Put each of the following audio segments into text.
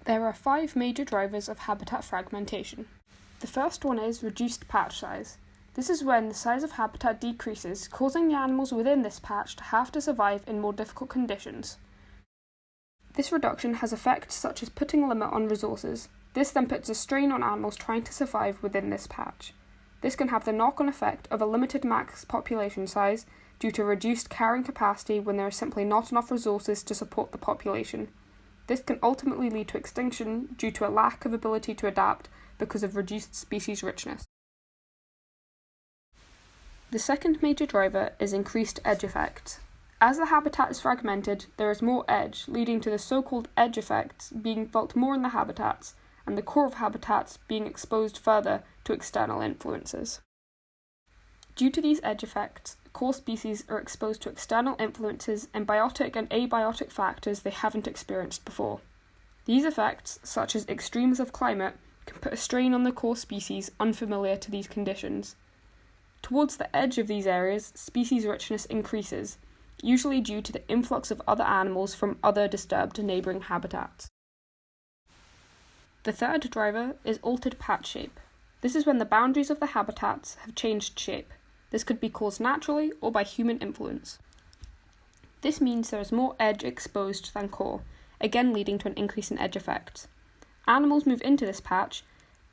There are 5 major drivers of habitat fragmentation. The first one is reduced patch size. This is when the size of habitat decreases, causing the animals within this patch to have to survive in more difficult conditions. This reduction has effects such as putting a limit on resources. This then puts a strain on animals trying to survive within this patch. This can have the knock-on effect of a limited max population size due to reduced carrying capacity when there is simply not enough resources to support the population. This can ultimately lead to extinction due to a lack of ability to adapt because of reduced species richness. The second major driver is increased edge effect. As the habitat is fragmented, there is more edge, leading to the so-called edge effects being felt more in the habitats, and the core of habitats being exposed further to external influences. Due to these edge effects, core species are exposed to external influences and biotic and abiotic factors they haven't experienced before. These effects, such as extremes of climate, can put a strain on the core species unfamiliar to these conditions. Towards the edge of these areas, species richness increases, usually due to the influx of other animals from other disturbed neighbouring habitats. The third driver is altered patch shape. This is when the boundaries of the habitats have changed shape. This could be caused naturally or by human influence. This means there is more edge exposed than core, again leading to an increase in edge effects. Animals move into this patch,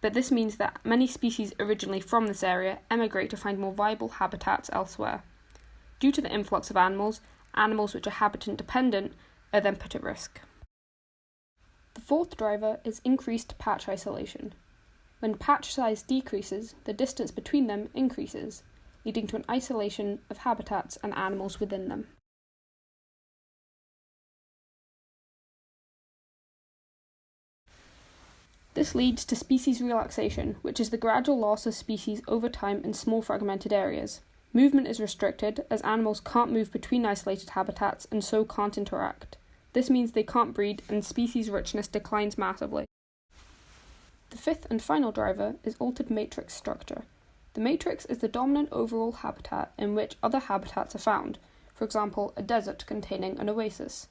but this means that many species originally from this area emigrate to find more viable habitats elsewhere. Due to the influx of animals which are habitat dependent are then put at risk. The fourth driver is increased patch isolation. When patch size decreases, the distance between them increases, leading to an isolation of habitats and animals within them. This leads to species relaxation, which is the gradual loss of species over time in small fragmented areas. Movement is restricted as animals can't move between isolated habitats and so can't interact. This means they can't breed and species richness declines massively. The fifth and final driver is altered matrix structure. The matrix is the dominant overall habitat in which other habitats are found, for example, a desert containing an oasis.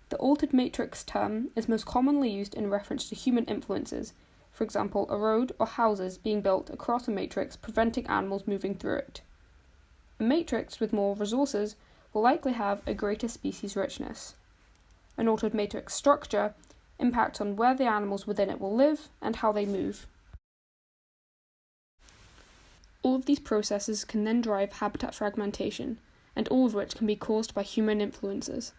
The altered matrix term is most commonly used in reference to human influences, for example, a road or houses being built across a matrix preventing animals moving through it. A matrix with more resources will likely have a greater species richness. An altered matrix structure impacts on where the animals within it will live and how they move. All of these processes can then drive habitat fragmentation, and all of which can be caused by human influences.